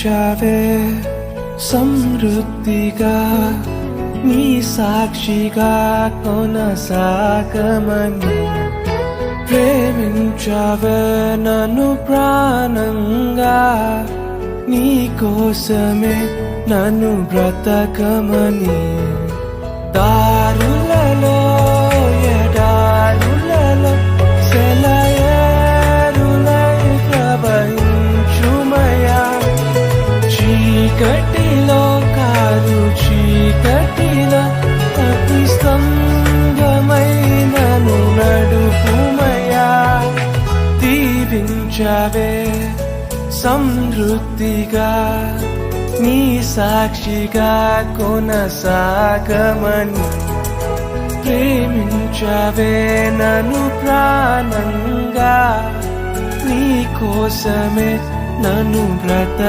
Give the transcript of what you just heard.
ప్రేమించావే సమృద్ధిగా నీ సాక్షిగా కొనసాగమని ప్రేమించావే నన్ను ప్రాణంగా నీ కోసమే నన్ను బ్రతకమని దారులలో ఎడారులలో సెలయేరులై ప్రవహించుమయా చీకటిలో కారు చీకటిలో అతి స్తంభమై నన్ను నడుపుమయా దీవించవే సమృద్ధిగా నీ సాక్షిగా కొనసాగమని ప్రేమించవే నన్ను ప్రాణంగా నీ కోసమే నన్ను బ్రత